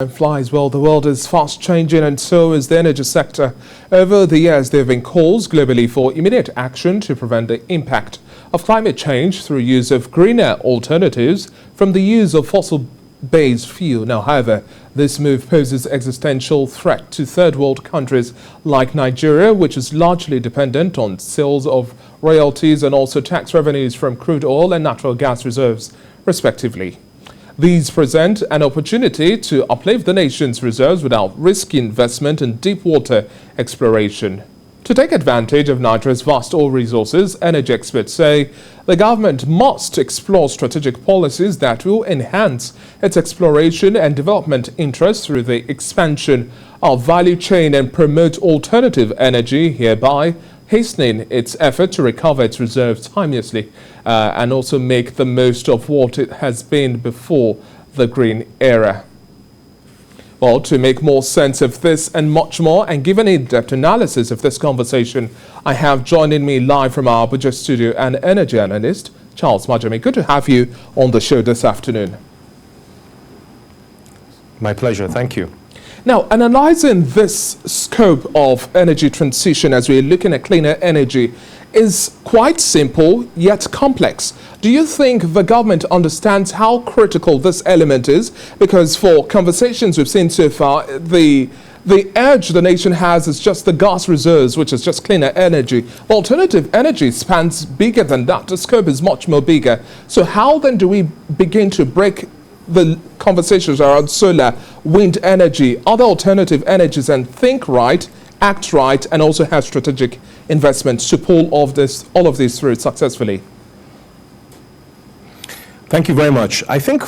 Time flies. Well, the world is fast changing and so is the energy sector. Over the years, there have been calls globally for immediate action to prevent the impact of climate change through use of greener alternatives from the use of fossil-based fuel. Now, however, this move poses existential threat to third world countries like Nigeria, which is largely dependent on sales of royalties and also tax revenues from crude oil and natural gas reserves, respectively. These present an opportunity to uplift the nation's reserves without risky investment in deep water exploration. To take advantage of Nigeria's vast oil resources, energy experts say the government must explore strategic policies that will enhance its exploration and development interests through the expansion of value chain and promote alternative energy, hereby hastening its effort to recover its reserves timelessly and also make the most of what it has been before the green era. Well, to make more sense of this and much more and give an in-depth analysis of this conversation, I have joining me live from our Abuja studio an energy analyst, Charles Majami. Good to have you on the show this afternoon. My pleasure. Thank you. Now, analyzing this scope of energy transition as we're looking at cleaner energy is quite simple yet complex. Do you think the government understands how critical this element is? Because for conversations we've seen so far, the urge the nation has is just the gas reserves, which is just cleaner energy. Alternative energy spans bigger than that. The scope is much more bigger. So how then do we begin to break the conversations around solar, wind energy, other alternative energies, and think right, act right, and also have strategic investments to pull all of this through successfully? Thank you very much. I think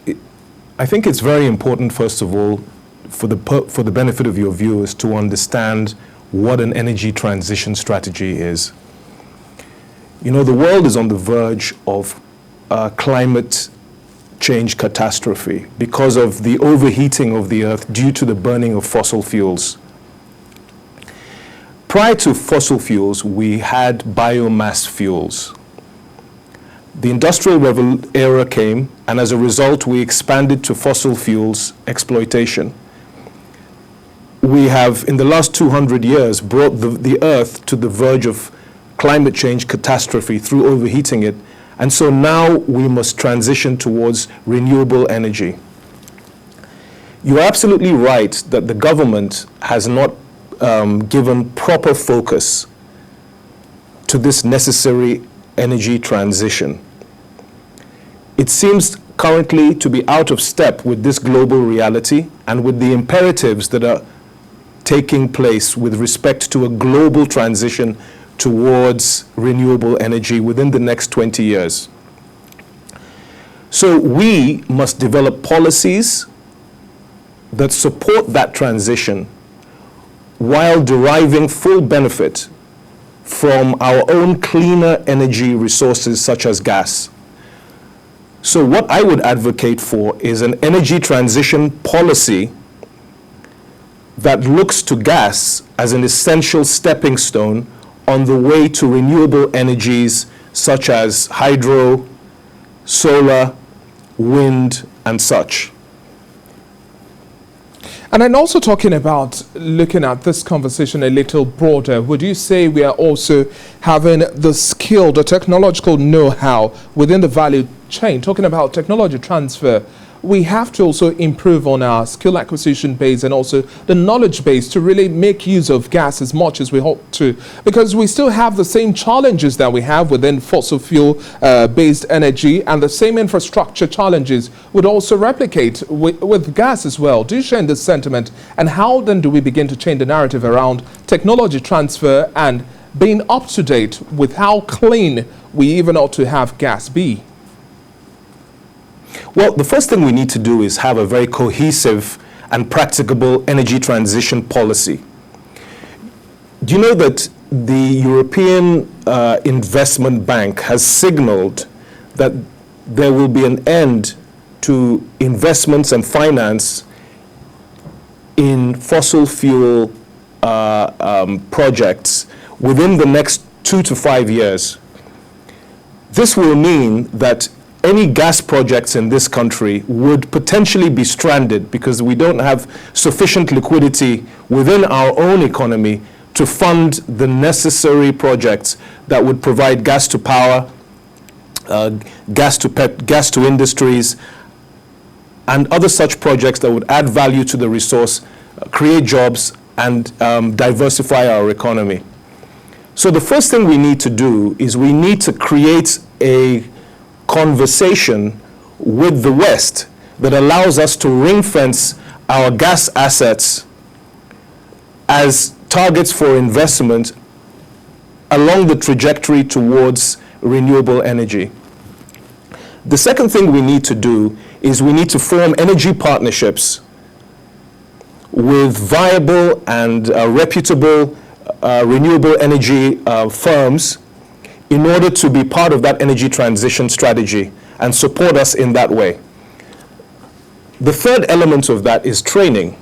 it's very important, first of all, for the benefit of your viewers, to understand what an energy transition strategy is. You know, the world is on the verge of climate change catastrophe because of the overheating of the earth due to the burning of fossil fuels. Prior to fossil fuels, we had biomass fuels. The Industrial era came, and as a result, we expanded to fossil fuels exploitation. We have, in the last 200 years, brought the earth to the verge of climate change catastrophe through overheating it. And so now we must transition towards renewable energy. You're absolutely right that the government has not given proper focus to this necessary energy transition. It seems currently to be out of step with this global reality and with the imperatives that are taking place with respect to a global transition towards renewable energy within the next 20 years. So we must develop policies that support that transition while deriving full benefit from our own cleaner energy resources such as gas. So what I would advocate for is an energy transition policy that looks to gas as an essential stepping stone on the way to renewable energies such as hydro, solar, wind, and such. And then also talking about looking at this conversation a little broader, would you say we are also having the skill, the technological know-how within the value chain, talking about technology transfer? We have to also improve on our skill acquisition base and also the knowledge base to really make use of gas as much as we hope to, because we still have the same challenges that we have within fossil fuel based energy, and the same infrastructure challenges would also replicate with gas as well. Do you share in this sentiment? And how then do we begin to change the narrative around technology transfer and being up to date with how clean we even ought to have gas be? Well, the first thing we need to do is have a very cohesive and practicable energy transition policy. Do you know that the European Investment Bank has signaled that there will be an end to investments and finance in fossil fuel projects within the next 2 to 5 years? This will mean that any gas projects in this country would potentially be stranded because we don't have sufficient liquidity within our own economy to fund the necessary projects that would provide gas to power, gas to industries, and other such projects that would add value to the resource, create jobs, and diversify our economy. So the first thing we need to do is we need to create a conversation with the West that allows us to ring-fence our gas assets as targets for investment along the trajectory towards renewable energy. The second thing we need to do is we need to form energy partnerships with viable and reputable renewable energy firms in order to be part of that energy transition strategy and support us in that way. The third element of that is training.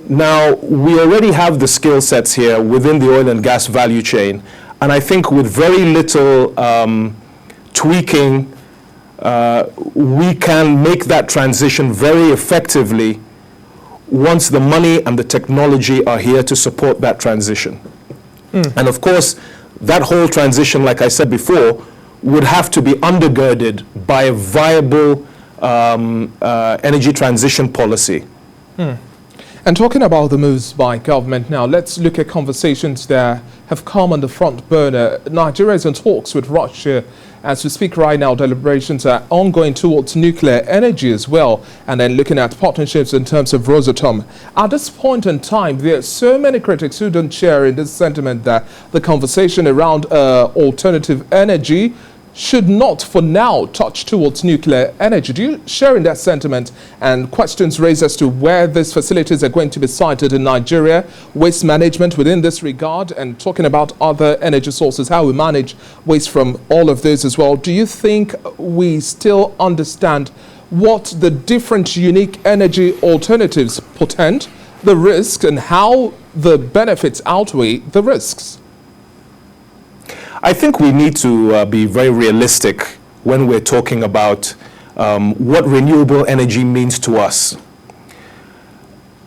Now, we already have the skill sets here within the oil and gas value chain, and I think with very little tweaking, we can make that transition very effectively once the money and the technology are here to support that transition. And of course, that whole transition, like I said before, would have to be undergirded by a viable energy transition policy. And talking about the moves by government now, let's look at conversations that have come on the front burner. Nigeria is in talks with Russia. As we speak right now, deliberations are ongoing towards nuclear energy as well, and then looking at partnerships in terms of Rosatom. At this point in time, there are so many critics who don't share in this sentiment that the conversation around alternative energy should not, for now, touch towards nuclear energy. Do you share in that sentiment? And questions raised as to where these facilities are going to be sited in Nigeria, waste management within this regard, and talking about other energy sources, how we manage waste from all of this as well. Do you think we still understand what the different unique energy alternatives portend, the risks, and how the benefits outweigh the risks? I think we need to be very realistic when we're talking about what renewable energy means to us.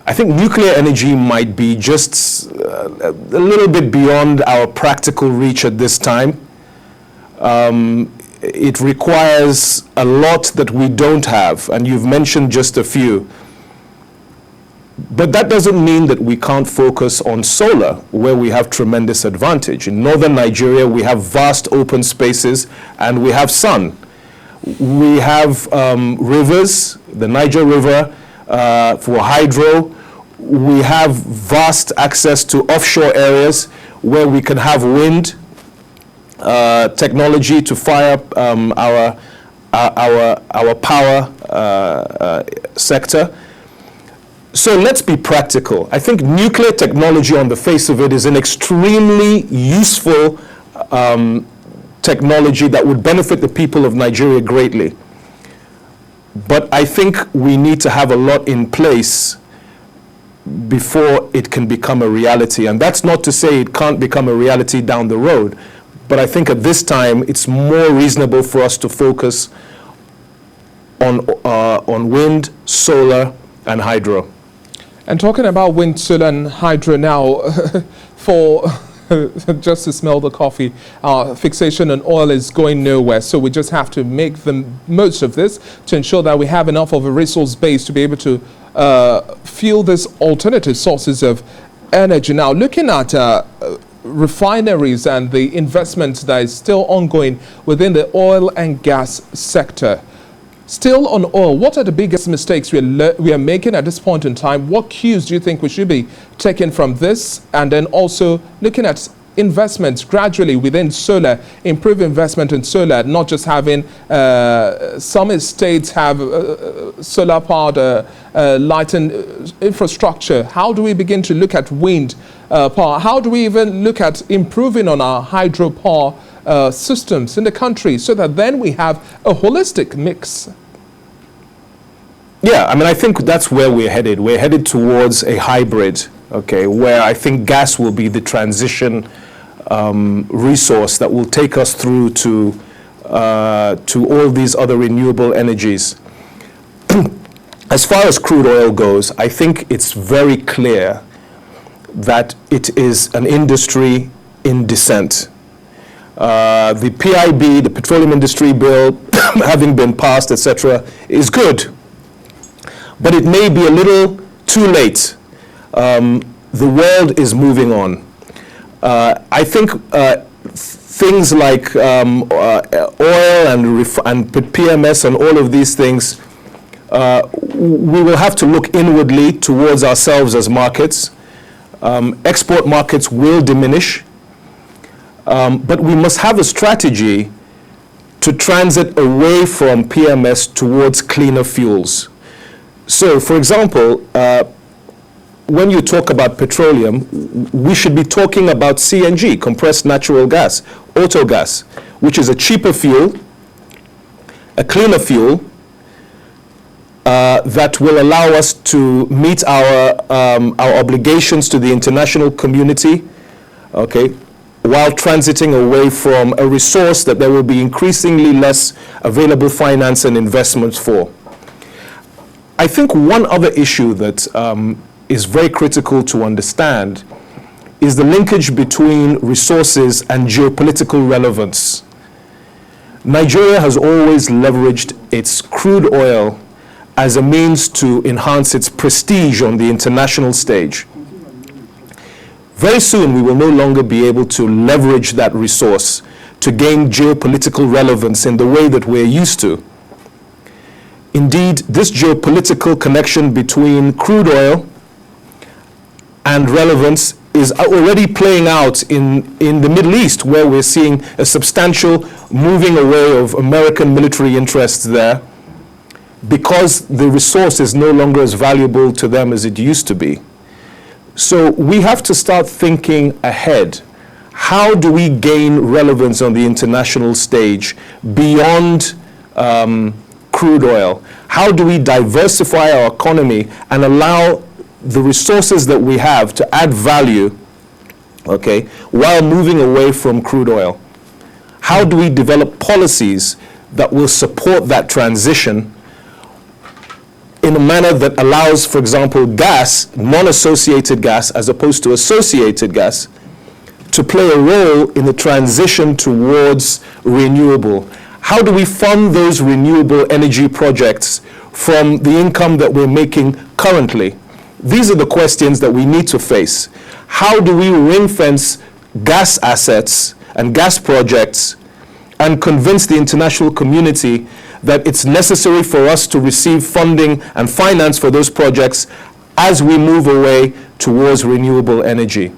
I think nuclear energy might be just a little bit beyond our practical reach at this time. It requires a lot that we don't have, and you've mentioned just a few. But that doesn't mean that we can't focus on solar, where we have tremendous advantage. In northern Nigeria, we have vast open spaces and we have sun. We have rivers, the Niger River for hydro. We have vast access to offshore areas where we can have wind technology to fire up our power sector. So let's be practical. I think nuclear technology on the face of it is an extremely useful technology that would benefit the people of Nigeria greatly. But I think we need to have a lot in place before it can become a reality. And that's not to say it can't become a reality down the road. But I think at this time, it's more reasonable for us to focus on wind, solar, and hydro. And talking about wind, solar, and hydro now, for just to smell the coffee, our fixation on oil is going nowhere. So we just have to make the most of this to ensure that we have enough of a resource base to be able to fuel these alternative sources of energy. Now, looking at refineries and the investment that is still ongoing within the oil and gas sector. Still on oil, what are the biggest mistakes we are making at this point in time? What cues do you think we should be taking from this? And then also looking at investments gradually within solar, improve investment in solar, not just having some states have solar-powered lighting infrastructure. How do we begin to look at wind power? How do we even look at improving on our hydropower systems in the country so that then we have a holistic mix? Yeah, I mean, I think that's where we're headed. We're headed towards a hybrid, okay, where I think gas will be the transition resource that will take us through to to all these other renewable energies. As far as crude oil goes, I think it's very clear that it is an industry in descent. The PIB, the Petroleum Industry Bill, having been passed, etc., is good. But it may be a little too late. The world is moving on. I think things like oil and PMS and all of these things, we will have to look inwardly towards ourselves as markets. Export markets will diminish, but we must have a strategy to transit away from PMS towards cleaner fuels. So, for example, when you talk about petroleum, we should be talking about CNG, compressed natural gas, autogas, which is a cheaper fuel, a cleaner fuel, that will allow us to meet our obligations to the international community, okay, while transiting away from a resource that there will be increasingly less available finance and investments for. I think one other issue that is very critical to understand is the linkage between resources and geopolitical relevance. Nigeria has always leveraged its crude oil as a means to enhance its prestige on the international stage. Very soon, we will no longer be able to leverage that resource to gain geopolitical relevance in the way that we're used to. Indeed, this geopolitical connection between crude oil and relevance is already playing out in the Middle East, where we're seeing a substantial moving away of American military interests there, because the resource is no longer as valuable to them as it used to be. So we have to start thinking ahead. How do we gain relevance on the international stage beyond crude oil? How do we diversify our economy and allow the resources that we have to add value, okay, while moving away from crude oil? How do we develop policies that will support that transition in a manner that allows, for example, gas, non-associated gas as opposed to associated gas, to play a role in the transition towards renewable? How do we fund those renewable energy projects from the income that we're making currently? These are the questions that we need to face. How do we ring-fence gas assets and gas projects and convince the international community that it's necessary for us to receive funding and finance for those projects as we move away towards renewable energy?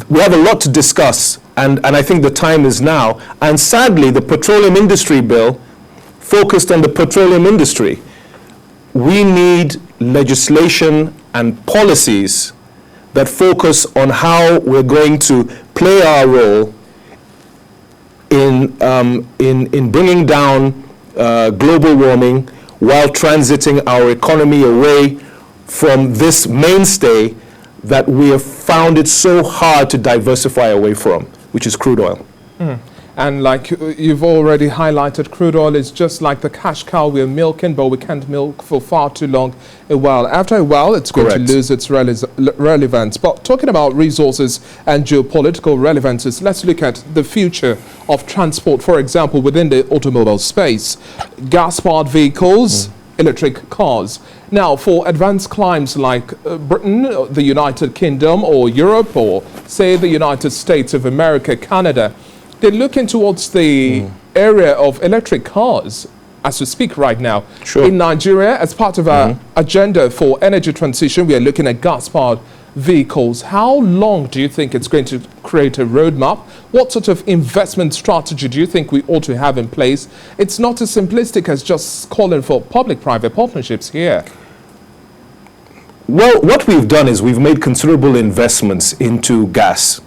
We have a lot to discuss, and I think the time is now. And sadly, the Petroleum Industry Bill focused on the petroleum industry. We need legislation and policies that focus on how we're going to play our role in bringing down global warming while transiting our economy away from this mainstay that we have found it so hard to diversify away from, which is crude oil. And like you've already highlighted, crude oil is just like the cash cow we're milking, but we can't milk for far too long a while. After a while, it's going to lose its relevance. But talking about resources and geopolitical relevances, let's look at the future of transport. For example, within the automobile space, gas-powered vehicles, electric cars. Now, for advanced climes like Britain, the United Kingdom, or Europe, or say the United States of America, Canada, they're looking towards the area of electric cars as we speak right now. Sure. In Nigeria, as part of our agenda for energy transition, we are looking at gas-powered vehicles. How long do you think it's going to create a roadmap? What sort of investment strategy do you think we ought to have in place? It's not as simplistic as just calling for public-private partnerships here. Well, what we've done is we've made considerable investments into gas.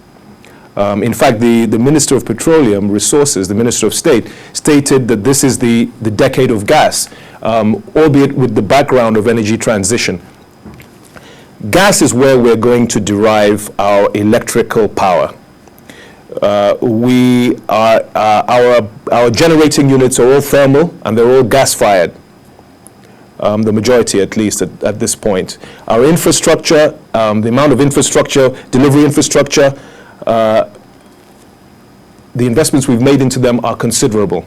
In fact, the Minister of Petroleum Resources, the Minister of State, stated that this is the decade of gas, albeit with the background of energy transition. Gas is where we're going to derive our electrical power. Our generating units are all thermal and they're all gas-fired. The majority, at least, at this point. Our infrastructure, the amount of infrastructure, delivery infrastructure, the investments we've made into them are considerable.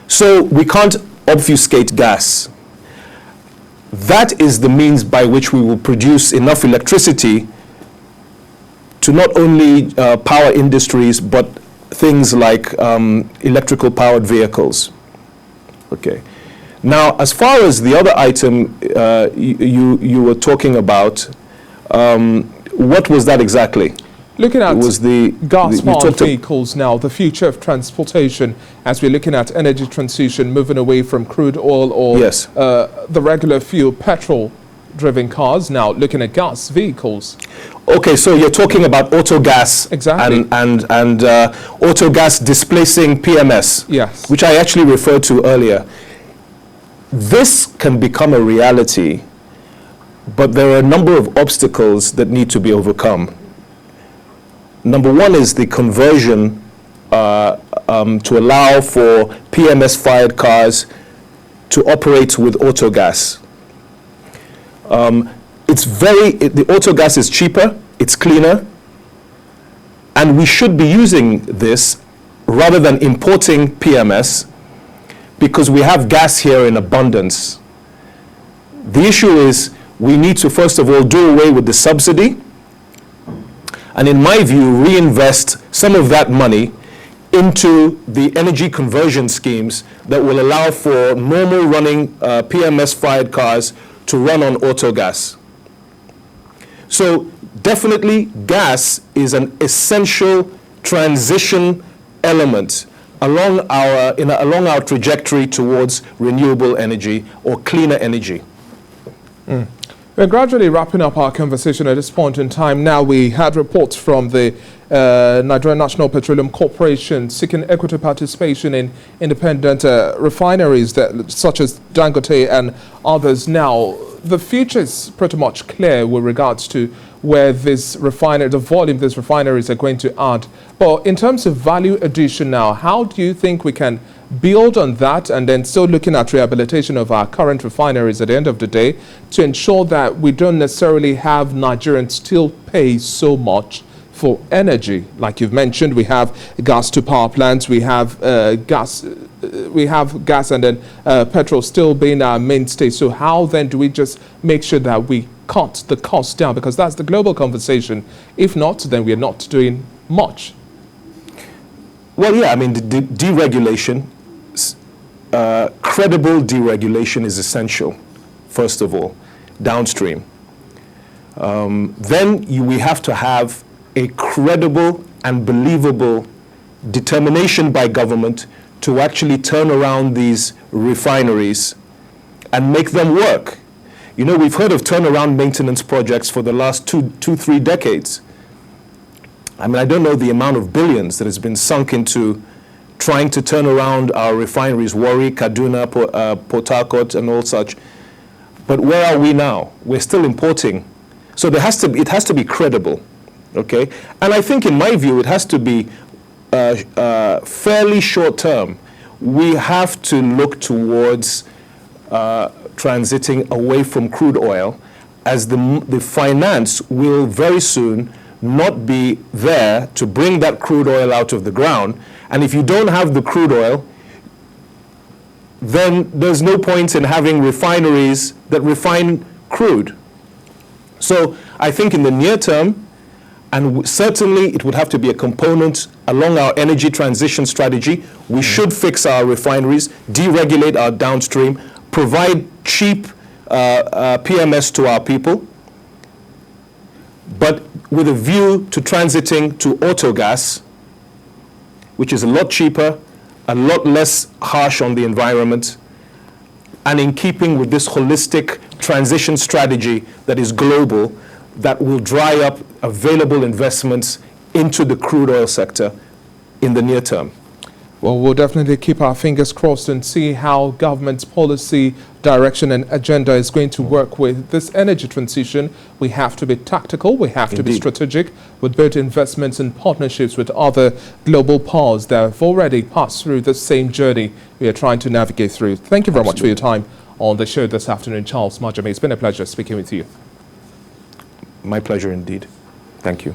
So we can't obfuscate gas. That is the means by which we will produce enough electricity to not only power industries, but things like electrical powered vehicles. Okay. Now, as far as the other item you were talking about, what was that exactly? Looking at gas-powered vehicles now, the future of transportation, as we're looking at energy transition, moving away from crude oil or yes. The regular fuel, petrol-driven cars, now looking at gas vehicles. Okay, so you're talking about auto gas. Exactly. And auto gas displacing PMS. Yes. Which I actually referred to earlier. This can become a reality, but there are a number of obstacles that need to be overcome. Number one is the conversion to allow for PMS-fired cars to operate with auto gas. The auto gas is cheaper, it's cleaner, and we should be using this rather than importing PMS, because we have gas here in abundance. The issue is we need to first of all do away with the subsidy, and in my view reinvest some of that money into the energy conversion schemes that will allow for normal running PMS-fired cars to run on auto gas. So definitely gas is an essential transition element along our trajectory towards renewable energy or cleaner energy. We're gradually wrapping up our conversation at this point in time. Now, we had reports from the Nigerian National Petroleum Corporation seeking equity participation in independent refineries such as Dangote and others. Now, the future is pretty much clear with regards to where the volume these refineries are going to add. But in terms of value addition now, how do you think we can build on that and then still looking at rehabilitation of our current refineries at the end of the day to ensure that we don't necessarily have Nigerians still pay so much for energy? Like you've mentioned, we have gas to power plants, we have gas and then petrol still being our mainstay. So how then do we just make sure that we cut the cost down? Because that's the global conversation. If not, then we're not doing much. Well, yeah, I mean, the deregulation, credible deregulation is essential, first of all, downstream. Then we have to have a credible and believable determination by government to actually turn around these refineries and make them work. You know, we've heard of turnaround maintenance projects for the last 2-3 decades. I mean, I don't know the amount of billions that has been sunk into trying to turn around our refineries, Warri, Kaduna, Port Harcourt, and all such. But where are we now? We're still importing. So it has to be credible, okay? And I think, in my view, it has to be fairly short term. We have to look towards transiting away from crude oil, as the finance will very soon not be there to bring that crude oil out of the ground. And if you don't have the crude oil, then there's no point in having refineries that refine crude. So I think in the near term, and certainly it would have to be a component along our energy transition strategy, we should fix our refineries, deregulate our downstream, provide cheap PMS to our people, but with a view to transiting to auto gas, which is a lot cheaper, a lot less harsh on the environment, and in keeping with this holistic transition strategy that is global, that will dry up available investments into the crude oil sector in the near term. Well, we'll definitely keep our fingers crossed and see how government's policy direction and agenda is going to work with this energy transition, we have to be tactical, we have to be strategic with both investments and partnerships with other global powers that have already passed through the same journey we are trying to navigate through. Thank you very much for your time on the show this afternoon, Charles Majami. It's been a pleasure speaking with you. My pleasure indeed. Thank you.